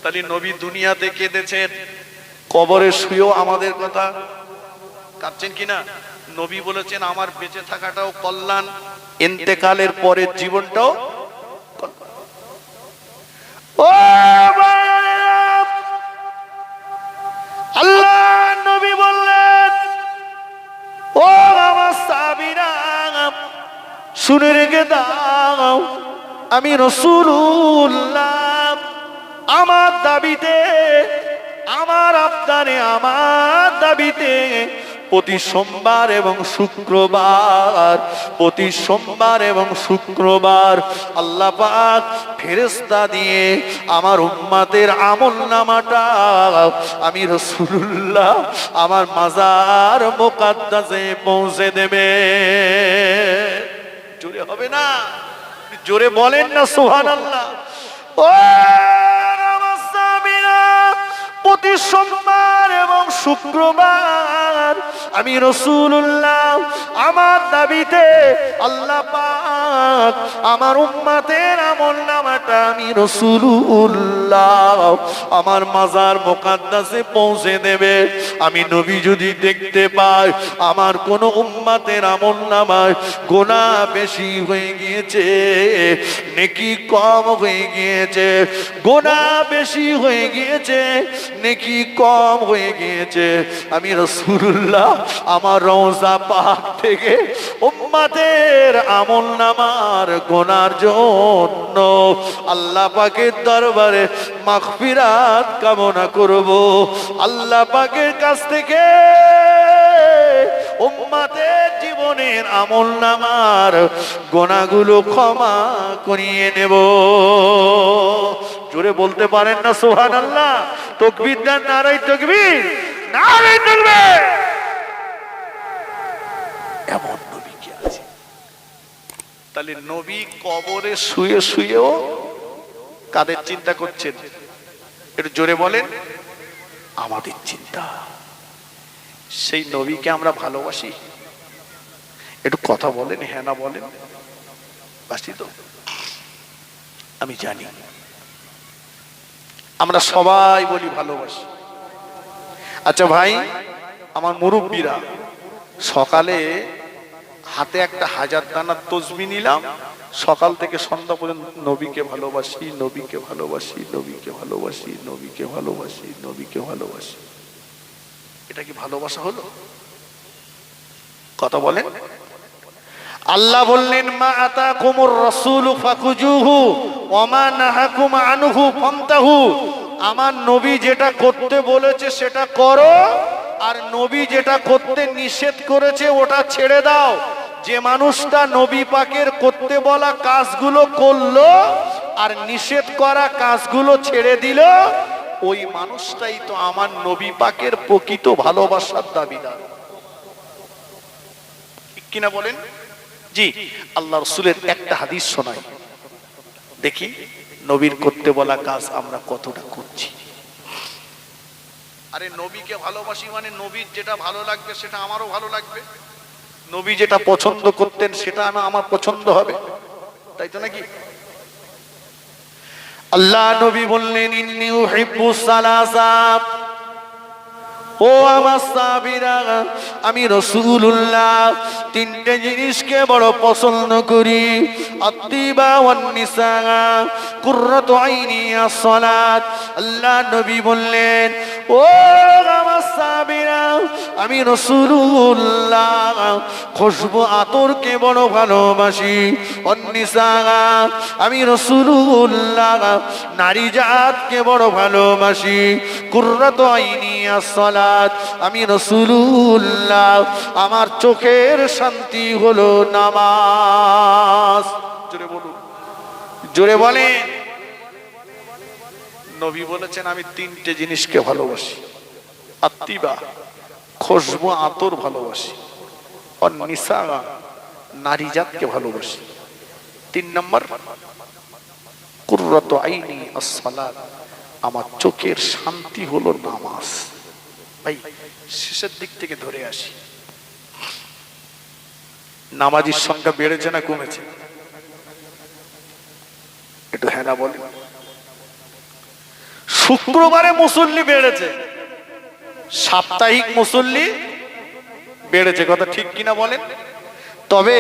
তাহলে নবী দুনিয়াতে কেঁদেছেন, কবরে শুয়েও আমাদের কথা কাঁদছেন কিনা? নবী বলেছেন আমার বেঁচে থাকাটাও কল্যাণ, ইন্তেকালের পরের জীবনটাও। ও আল্লাহ নবী বললেন, ও আমার সাহাবীরা শুনে রেখে দাও, আমি রাসূলুল্লাহ আমার দাবিতে, আমার আবদারে, আমার দাবিতে প্রতি সোমবার এবং শুক্রবার, প্রতি সোমবার এবং শুক্রবার আল্লাহ পাক ফেরেশতা দিয়ে আমার উম্মতের আমলনামাটা আমি রাসূলুল্লাহ আমার মাজার মুকাদ্দাসে পৌঁছে দেবে। জোরে হবে না? জোরে বলেন না সুবহানাল্লাহ। ও প্রতি সোমবার এবং শুক্রবার আমি রাসূলুল্লাহ আমার দাবিতে আল্লাহ পাক আমার উম্মতের আমলনামাটা আমি রাসূলুল্লাহ আমার মাজার মুকাদ্দাসে পৌঁছে দেবে। আমি নবী যদি দেখতে পাই আমার কোন উম্মতের আমলনামায় গুনাহ বেশি হয়ে গিয়েছে, নেকি কম হয়ে গিয়েছে, গুনাহ বেশি হয়ে গিয়েছে, নেকি কম হয়ে গিয়েছে, আমি রাসূলুল্লাহ আমার রওজা পাক থেকে উম্মতের আমলনামার গুনার জন্য আল্লাহ পাকের দরবারে মাগফিরাত কামনা করব। আল্লাহ পাকের কাছ থেকে উম্মতের জীবনের আমলনামার গুনাহগুলো ক্ষমা করিয়ে নেব। জোরে বলতে পারেন না সুবহানাল্লাহ? তাকবীর দেন, নারায়ে তাকবীর, নারায়ে তাকবীর। এমন নবী কি আছে? তাহলে নবী কবরে শুয়ে শুয়েও কাদের চিন্তা করছেন? একটু জোরে বলেন। আমাদের চিন্তা। সেই নবীকে আমরা ভালোবাসি? একটু কথা বলেন, হ্যাঁ না বলেন। বাসি তো? আমি জানি আমরা সবাই বলি ভালোবাসি। আচ্ছা ভাই, আমার মুরব্বীরা সকালে হাতে একটা 1000 দানার তসবিহ নিলাম, সকাল থেকে সন্ধ্যা পর্যন্ত নবীকে ভালোবাসি, নবীকে ভালোবাসি, নবীকে ভালোবাসি, নবীকে ভালোবাসি, নবীকে ভালোবাসি। এটা কি ভালোবাসা হলো? কথা বলেন। আল্লাহ বললেন, মা আতাকুমুর রাসূলু ফাকুজুহু ওয়া মা নাহাকুম আনহু ফান্তাহু। আমার নবী যেটা করতে বলেছে সেটা করো, আর নবী যেটা করতে নিষেধ করেছে ওটা ছেড়ে দাও। যে মানুষটা নবী পাকের করতে বলা কাজগুলো করলো আর নিষেধ করা কাজগুলো ছেড়ে দিল, ওই মানুষটাই তো আমার নবী পাকের প্রকৃত ভালোবাসার দাবিদার। ঠিক কিনা বলেন? জি। আল্লাহ রাসূলের একটা হাদিস শোনাই, দেখি নবীর করতে বলা কাজ আমরা কতটা করছি। আরে নবীকে ভালোবাসি মানে নবীর যেটা ভালো লাগবে সেটা আমারও ভালো লাগবে, নবী যেটা পছন্দ করতেন সেটা আমার পছন্দ হবে, তাই তো নাকি? আল্লাহ নবী বললেন, ইন্নী উহিব্বুস সালাসা ও আমার সাহাবীরা, আমি রাসূলুল্লাহ তিনটে জিনিসকে বড় পছন্দ করি, আত্তিবা ওয়ান নিসা, কুররাতু আইনি আস-সালাত। আল্লাহ নবী বললেন, ও আমার সাহাবীরা, আমি রাসূলুল্লাহ খুশবু আতরকে বড় ভালোবাসি, ওয়ান নিসা, আমি রাসূলুল্লাহ নারী জাতকে বড় ভালোবাসি, কুররাতু আইনি আস-সালাত, আমি রাসূলুল্লাহ আমার চোখের শান্তি হলো নামাজ। জোরে বলুন, জোরে বলেন। নবী বলেছেন আমি তিনটে জিনিসকে ভালোবাসি, আত্তিবা খুশবু আতর ভালোবাসি, আর নিসা নারী জাতকে ভালোবাসি, 3 নম্বর কুররাতু আইনি আস-সালাত, আমার চোখের শান্তি হলো নামাজ। ভাই শেষের দিক থেকে ধরে আসি, নামাজির সংখ্যা বেড়েছে না কমেছে? একটু হ্যাঁ না বলেন। শুক্রবারে মুসল্লি বেড়েছে, সাপ্তাহিক মুসল্লি বেড়েছে, কথা ঠিক কিনা বলেন? তবে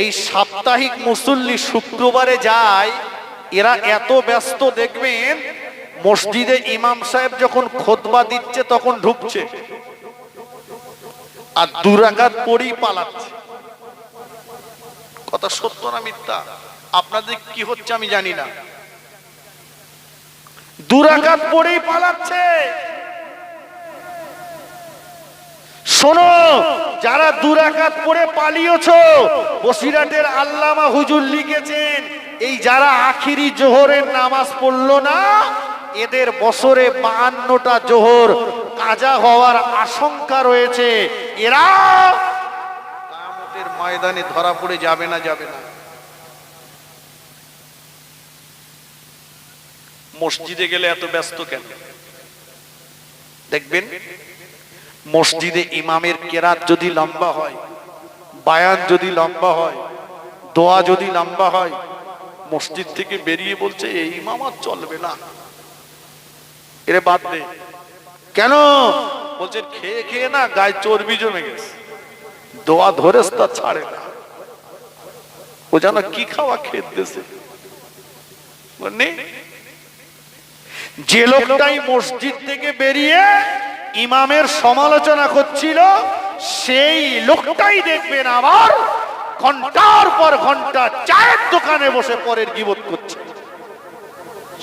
এই সাপ্তাহিক মুসল্লি শুক্রবারে যায়, এরা এত ব্যস্ত দেখবেন মসজিদে ইমাম সাহেব যখন খুতবা দিচ্ছে তখন ঢুকছে আর 2 রাকাত পড়েই পালাচ্ছে। কথা সত্য না মিথ্যা? আপনাদের কি হচ্ছে আমি জানি না, 2 রাকাত পড়েই পালাচ্ছে। শোনো, যারা 2 রাকাত পড়ে পালিয়েছো, বসিরহাটের আল্লামা হুজুর লিখেছেন, এই যারা আখিরি জোহরের নামাজ পড়লো না, এদের বছরে 52টা জোহর কাজা হওয়ার আশঙ্কা রয়েছে। এরা কিয়ামতের ময়দানে ধরা পড়ে যাবে না, যাবে না। মসজিদে গেলে এত ব্যস্ত কেন? দেখবেন মসজিদে ইমামের কেরাত যদি লম্বা হয়, বায়ান যদি লম্বা হয়, দোয়া যদি লম্বা হয়, মসজিদ থেকে বেরিয়ে বলছে এই ইমাম আর চলবে না, এরে বাদ দে। কেন? বলছে খেয়ে খেয়ে না গায়ে চর্বি জমে গেছে, দোয়া ধরে তা ছাড়ে না, ও যেন কি খাওয়া খেয়ে দিয়েছে। যে লোকটাই মসজিদ থেকে বেরিয়ে ইমামের সমালোচনা করছিল, সেই লোকটাই দেখবেন আবার ঘন্টার পর ঘন্টা চায়ের দোকানে বসে পরের গীবত করছে,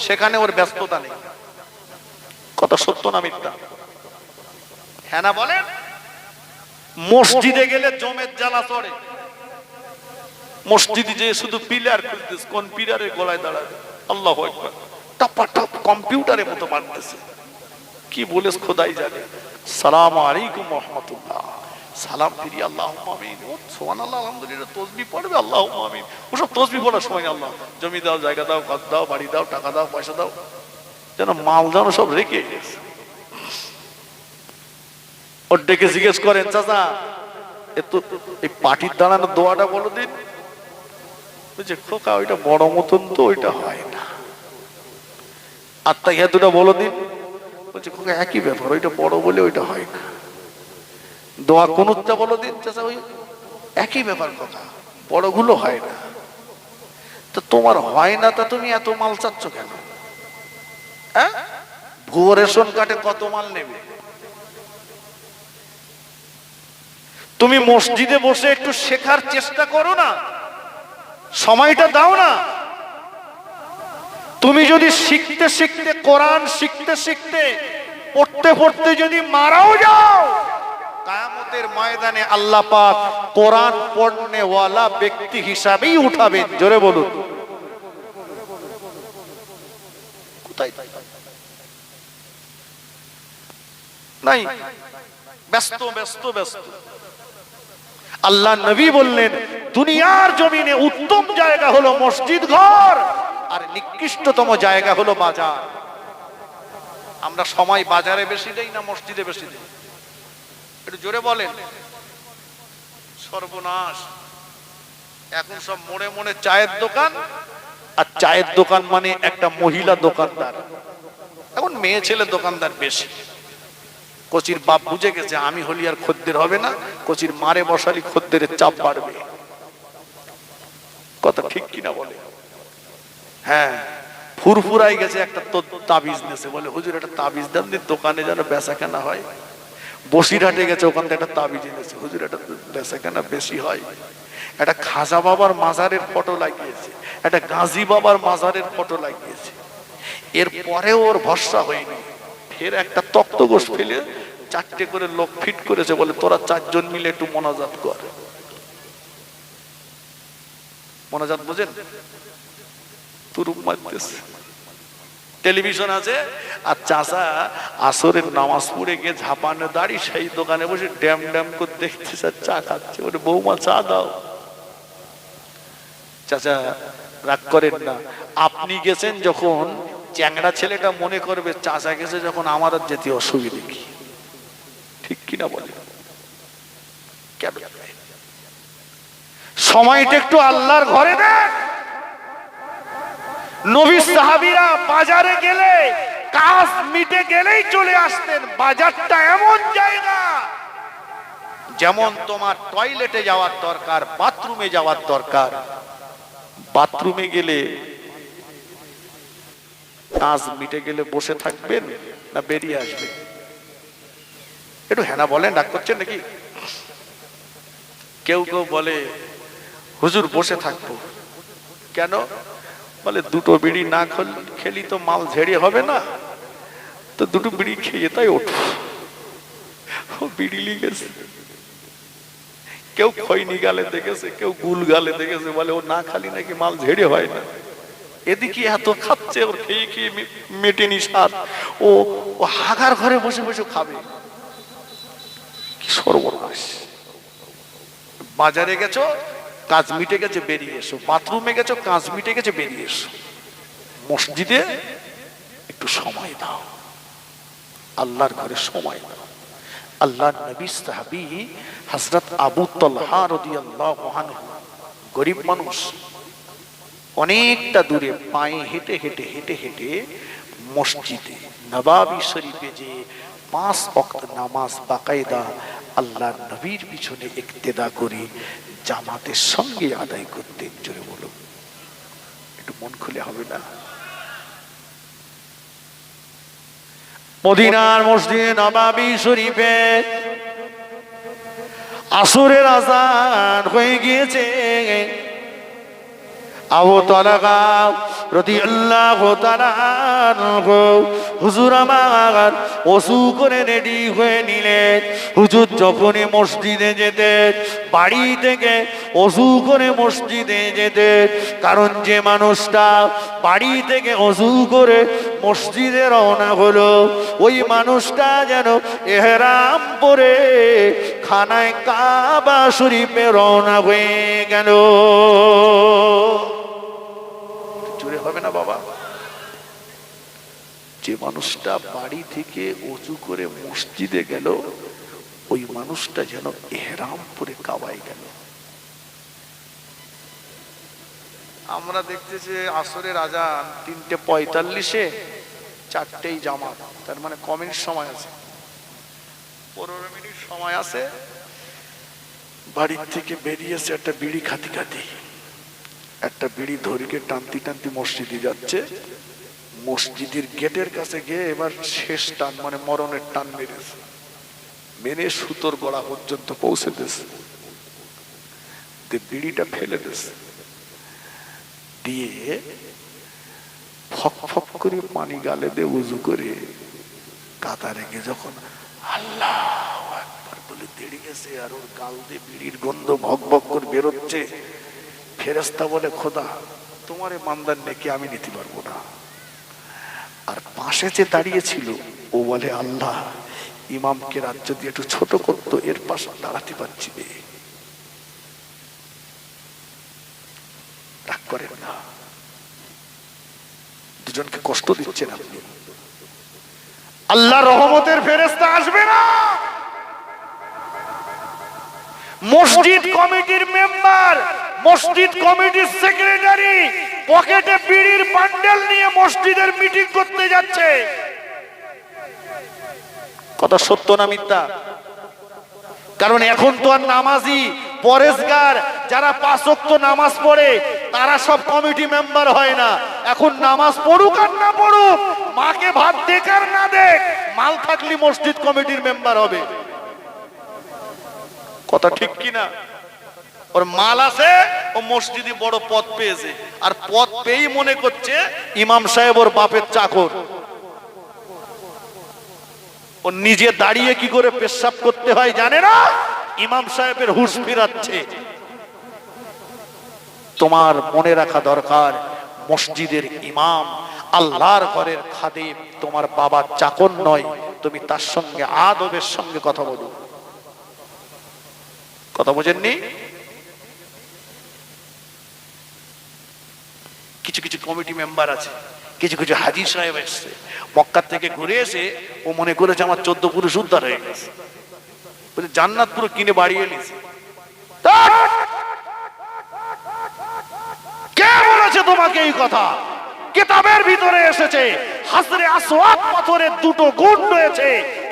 সেখানে ওর ব্যস্ততা নেই। কথা সত্য না মিথ্যা? হ্যাঁ না বলেন। মসজিদে গেলে জমের জ্বালা চড়ে, মসজিদে যে শুধু পিলার খুলতেছে, কোন পিলারের গলায় দাঁড়াবে, আল্লাহু আকবার, টাপাটাপ কম্পিউটারের মতো মারতেছে, কি বলেছ খোদাই জানে। সালাম আলাইকুম রাহমাতুল্লাহ, সালাম ফিরি, আল্লাহুম্মা আমিন, ও সুবহানাল্লাহ, আলহামদুলিল্লাহ, তাসবিহ পড়বে, আল্লাহুম্মা আমিন। ওসব তাসবিহ পড়ার সময় আল্লাহ, জমি দাও, জায়গা দাও, ঘর দাও, বাড়ি দাও, টাকা দাও, পয়সা দাও, যেন মাল যেন সব রেখে গেছে। ওর ডেকে জিজ্ঞেস করেন, চাচা এত এই পাটির দাঁড়ানো দোয়াটা বলো দিন। বুঝছে খোকা ওইটা বড় মতন তো ওইটা হয় না। আত্তাহিয়াতুটা বলো দিন। বলছে খোকা একই ব্যাপার, ওইটা বড় বলে ওইটা হয় না। দোয়া কুনুতটা বলো দিন। চাচা ওই একই ব্যাপার খোকা, বড়গুলো হয় না। তো তোমার হয় না, তা তুমি এত মাল চাচ্ছ কেন? হ্যাঁ, ভুয়ো রেশন কার্ডে কত মাল নেবে? তুমি মসজিদে বসে একটু শেখার চেষ্টা করো না, সময়টা দাও না। তুমি যদি শিখতে শিখতে, কোরআন শিখতে শিখতে, পড়তে পড়তে যদি মারাও যাও, কিয়ামতের ময়দানে আল্লাহ পাক কোরআন পড়নে ওয়ালা ব্যক্তি হিসাবেই উঠাবেন। জোরে বলুন। কোথায় নাই, ব্যস্ত ব্যস্ত ব্যস্ত। আল্লাহ নবী বললেন দুনিয়ার জমিনে উত্তম জায়গা হলো মসজিদ ঘর, আর নিকৃষ্টতম জায়গা হলো বাজার। আমরা সময় বাজারে বেশি দেই না মসজিদে বেশি দেই? একটু জোরে বলেন। সর্বনাশ, এখন সব মোড়ে মোড়ে চায়ের দোকান, আর চায়ের দোকান মানে একটা মহিলা দোকানদার, এখন মেয়ে ছেলে দোকানদার বেশি। কচির বাপ বুঝে গেছে আমি হলি আর খদ্দের হবে না, কচির মারে বসালি খদ্দের চাপ বাড়বে। কথা ঠিক কিনা বলে? হ্যাঁ, ফুরফুরাই গেছে একটা তাবিজ নেছে, বলে হুজুর একটা তাবিজ দেন দিন, দোকানে যেন বেচা কেনা হয়। বসিরহাটে গেছে, ওখান থেকে একটা তাবিজ এনেছে, হুজুর একটা বেচা কেনা বেশি হয়। একটা খাজা বাবার মাজারের ফটো লাগিয়েছে, একটা গাজী বাবার মাজারের ফটো লাগিয়েছে। এরপরেও ওর ভরসা হয়নি, ফের একটা তক্তগোশ ফেলে 4টে করে লোক ফিট করেছে, বলে তোরা 4জন মিলে একটু মোনাজাত কর। মোনাজাত বুঝেন? তুরুপ মারতেছে। টেলিভিশন আছে, আর চাচা আসরের নামাজ পড়ে গিয়ে ঝাপানো দাড়ি সেই দোকানে বসে ড্যাম ড্যাম করে দেখতেছে, চা খাচ্ছে। বলে বৌমা চা দাও। চাচা রাগ করেন না, আপনি গেছেন যখন, চ্যাংড়া ছেলেটা মনে করবে চাচা গেছে যখন আমার আর যেতে অসুবিধে কি? ঠিক কিনা বলে? কেন সময়টা একটু আল্লাহর ঘরে দেন। নবী সাহাবীরা বাজারে গেলে কাজ মিটে গেলেই চলে আসতেন। বাজারটা এমন জায়গা, যেমন তোমার টয়লেটে যাওয়ার দরকার, বাথরুমে যাওয়ার দরকার, বাথরুমে গেলে কাজ মিটে গেলে বসে থাকবেন না বেরিয়ে আসবেন? একটু হ্যাঁ না বলেন, রাগ করছেন নাকি? কেউ কেউ বলে হুজুর বসে থাকবো। কেন? বলে দুটো বিড়ি না খেলি তো মাল ঝেড়ে হবে না, তো দুটো বিড়ি খেয়ে তাই ওঠো। বিড়ি লিগেছে, কেউ খৈনি গালে দেখেছে, কেউ গুল গালে দেখেছে, বলে ও না খালি নাকি মাল ঝেড়ে হয় না। এদিকে এত খাচ্ছে, ওর খেয়ে খেয়ে মেটেনি স্বাদ, ও হাগার ঘরে বসে বসে খাবে। কি সর্বনাশ! বাজারে গেছো, কাজ মিটে গেছে, বেরিয়ে এসো। বাথরুমে গেছো, কাজ মিটে গেছে, বেরিয়ে এসো। মসজিদে একটু সময় দাও, আল্লাহর ঘরে সময় দাও। আল্লাহর নবী সাহাবী হযরত আবু তালহা রাদিয়াল্লাহু আনহু, গরীব মানুষ, অনেকটা দূরে পায়ে হেঁটে হেঁটে হেঁটে হেঁটে মসজিদে নববী শরীফে যে 5 ওয়াক্ত নামাজ বাকায়দা আল্লাহর নবীর পিছনে ইক্তেদা করে জামাতের সঙ্গে আদায় করতেন। জোরে বলো, একটু মন খুলে হবে না? মদিনার মসজিদে নববী শরীফে আসরের আযান হয়ে গিয়েছে। আবু তালহা রাদিয়াল্লাহু তাআলা হুজুর আমার ওযু করে রেডি হয়ে নিলেন। হুজুর যখনই মসজিদে যেতেন, বাড়ি থেকে ওযু করে মসজিদে যেতেন, কারণ যে মানুষটা বাড়ি থেকে ওযু করে মসজিদে রওনা হলো, ওই মানুষটা যেন ইহরাম পরে খানায় কাবা শরীফে রওনা হয়ে গেল। জোরে হবে না বাবা? যে মানুষটা বাড়ি থেকে ওযু করে মসজিদে গেল, ওই মানুষটা যেন ইহরাম পরে কাবায় গেল। আমরা দেখতেছি আসরের আজান 3:45-এ, 4টেই জামাত, তার মানে কমের সময় আছে, 15 মিনিট সময় আছে। বাড়ির থেকে বেরিয়েছে একটা বিড়ি খাতি খাতি, একটা বিড়ি ধরিকে টানতি টানতি মসজিদে যাচ্ছে। মসজিদের গেটের কাছে গিয়ে এবার শেষ টান, মানে মরণের টান মেরেছে, মেরে সুতোর গড়া পর্যন্ত পৌঁছে দিয়েছে, বিড়িটা ফেলে দিয়েছে, দিয়ে ফক ফক করে পানি গালে দিয়ে উজু করে কাতারে গিয়ে যখন আল্লাহু আকবার বলে দেড়ে গেছে, আর ওর গাল দিয়ে বিড়ির গন্ধ ভক ভক করে বেরোচ্ছে। ফেরেশতা বলে খোদা তোমার এই বান্দার নেকি আমি নিতে পারবো না। আর পাশে যে দাঁড়িয়ে ছিল ও বলে আল্লাহ ইমামকে রাত যদি একটু ছোট করতো, এর পাশে দাঁড়াতে পারছি না। রাগ করেন না, দুজনকে কষ্ট দিচ্ছেন আপনি। আল্লাহ রহমতের ফেরেশতা আসবে না। মসজিদ কমিটির মেম্বার, মসজিদ কমিটির সেক্রেটারি পকেটে বিড়ির বান্ডেল নিয়ে মসজিদের মিটিং করতে যাচ্ছে। কথা সত্য না মিথ্যা? কারণ এখন তো আর নামাজি পরেশগার যারা 5 ওয়াক্ত নামাজ পড়ে তারা সব কমিটি মেম্বার হয় না। এখন নামাজ পড়ুক আর না পড়ুক, মাকে ভাত দেখ আর না দেখ, মাল থাকলে মসজিদ কমিটির মেম্বার হবে। কথা ঠিক কি না? ওর মাল আছে, ও মসজিদে বড় পদ পেয়েছে, আর পদ পেয়েই মনে করছে ইমাম সাহেব ওর বাপের চাকর। ও নিজে দাঁড়িয়ে কি করে পেশাব করতে হয় জানে না, ইমাম সাহেবের হুঁশ ফিরাচ্ছে। তোমার মনে রাখা দরকার, মসজিদের ইমাম, আল্লাহর ঘরের খাদিম তোমার বাবার চাকর নয়। তুমি তার সঙ্গে আদবের সঙ্গে কথা বলো। কথা বোঝেননি? কিছু কিছু কমিটি মেম্বার আছে, কিছু কিছু হাজী সাহেব এসছে মক্কা থেকে ঘুরে এসে, ও মনে করেছে আমার 14 পুরুষ উদ্ধার হয়ে গেছে, বলে জান্নাত পুরো কিনে বাড়িয়ে নিয়েছে। কে বলেছে তোমাকে এই কথা? কিতাবের ভিতরে এসেছে হাজরে আসওয়াদ পাথরের 2টো গুণ রয়েছে।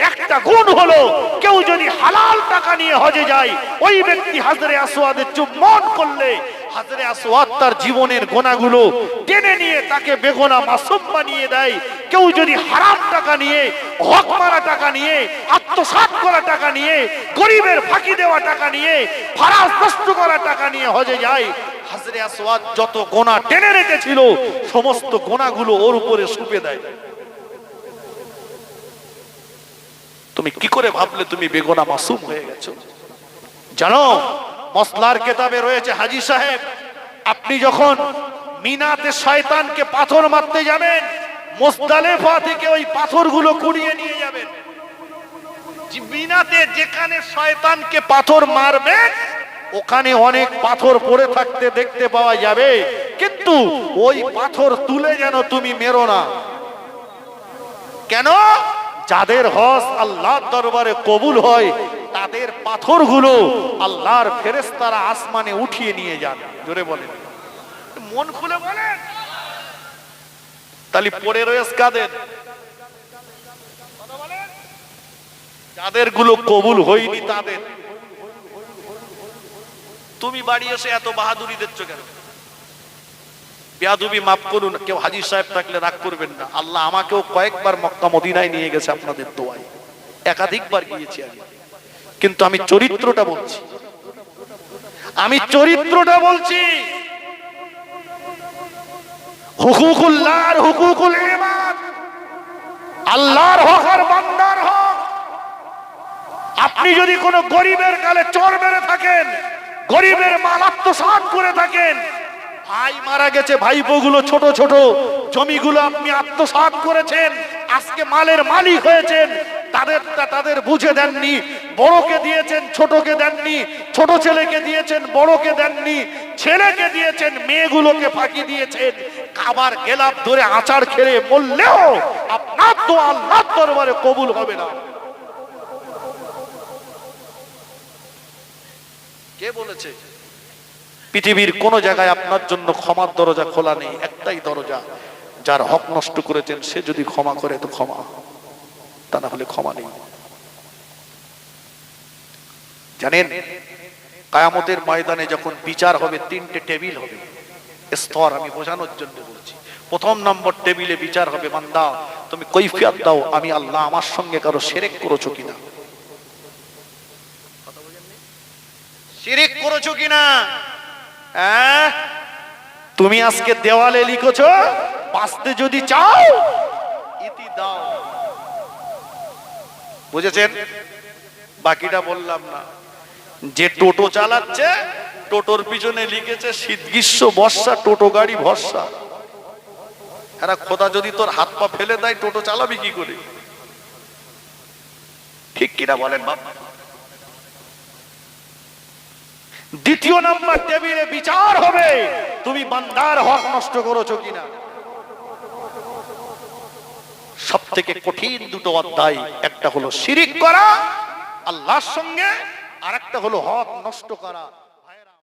একটা গুণ হলো কেউ যদি হালাল টাকা নিয়ে হজে যায়, ওই ব্যক্তি হাজরে আসওয়াদে চুম্বন করলে হাজরে আসওয়াদ তার জীবনের গোনাগুলো টেনে নিয়ে তাকে বেগুনা মাসুম বানিয়ে দেয়। কেউ যদি হারাম টাকা নিয়ে, হক মারা টাকা নিয়ে, আত্মসাৎ করা টাকা নিয়ে, গরিবের ফাঁকি দেওয়া টাকা নিয়ে, ফারাজ নষ্ট করা টাকা নিয়ে হজে যায়, হাজরে আসওয়াদ যত গোনা টেনে রেখেছিল সমস্ত গোনাগুলো ওর উপরে সুপে দেয়। তুমি কি করে ভাবলে তুমি বেগুনা মাসুম হয়ে গেছো? জানো, মসলার কিতাবে রয়েছে হাজী সাহেব, আপনি যখন মিনাতে শয়তানকে পাথর মারতে যাবেন, মুজদালিফা থেকে ওই পাথরগুলো কুড়িয়ে নিয়ে যাবেন। মিনাতে যেখানে শয়তানকে পাথর মারবে ওখানে অনেক পাথর পড়ে থাকতে দেখতে পাওয়া যাবে, কিন্তু ওই পাথর তুলে যেন তুমি মেরো না। কেন? যাদের হজ আল্লাহর দরবারে কবুল হয় তাদের পাথরগুলো আল্লাহর ফেরেশতারা আসমানে উঠিয়ে নিয়ে যান। জোরে বলেন, মন খুলে বলেন। তাহলে পড়ে রয়েছে কাদের? যাদের গুলো কবুল হয়নি তাদের। তুমি বাড়ি এসে এত বাহাদুরি দিচ্ছ কেন? বেয়াদবি মাফ করুন, কেউ হাজী সাহেব থাকলে রাগ করবেন না। আল্লাহ আমাকেও কয়েকবার মক্কা মদিনায় নিয়ে গেছে আপনাদের দোয়ায়, একাধিকবার গিয়েছি আমি, কিন্তু আমি চরিত্রটা বলছি, আমি চরিত্রটা বলছি। হুকুকুল্লাহ আর হুকুকুল ইবাদ, আল্লাহর হক আর বান্দার হক। আপনি যদি কোনো গরিবের গালে চোর মেরে থাকেন, গরিবের মাল আত্মসাৎ করে থাকেন, ভাই মারা গেছে, ভাইপোগুলো ছোট ছোট জমিগুলো আপনি আত্মসাৎ করেছেন, আজকে মালের মালিক হয়েছেন, তাদের বুঝে দেননি, বড়কে দিয়েছেন ছোটকে দেননি, ছোট ছেলেকে দিয়েছেন বড়কে দেননি, ছেলেকে দিয়েছেন মেয়েগুলোকে ফাঁকি দিয়েছেন, খাবার গেলাপ ধরে আচার খেলে বললেও আপনার তো আল্লাহর দরবারে কবুল হবে না। কে বলেছে? পৃথিবীর কোন জায়গায় আপনার জন্য ক্ষমার দরজা খোলা নেই, একটাই দরজা, যার হক নষ্ট করেছেন সে যদি ক্ষমা করে তো ক্ষমা, তা না হলে ক্ষমা নেই। জানেন, কিয়ামতের ময়দানে যখন বিচার হবে 3টে টেবিল হবে, স্তর, আমি বোঝানোর জন্য বলছি। প্রথম নম্বর টেবিলে বিচার হবে, বান্দা তুমি কৈফিয়ত দাও আমি আল্লাহ আমার সঙ্গে কারো শিরক করেছো কিনা, শিরক করেছো কিনা। তুমি আজকে দেওয়ালে লিখেছো, বাঁচতে যদি চাও ইতি দাও। বুঝেছেন? বাকিটা বললাম না। যে টোটো চালাচ্ছে, টোটোর পিছনে লিখেছে শীত গ্রীষ্ম বর্ষা, টোটো গাড়ি ভরসা। এরা খোদা যদি তোর হাত পা ফেলে দেয় টোটো চালাবি কি করে? ঠিক কিনা বলেন বাপ? দ্বিতীয় নাম্বার টেবিলে বিচার হবে, তুমি বান্দার হক নষ্ট করেছো কিনা। সব থেকে কঠিন 2টো অধ্যায়, একটা হলো শিরিক করা আল্লাহর সঙ্গে, আর একটা হলো হক নষ্ট করা।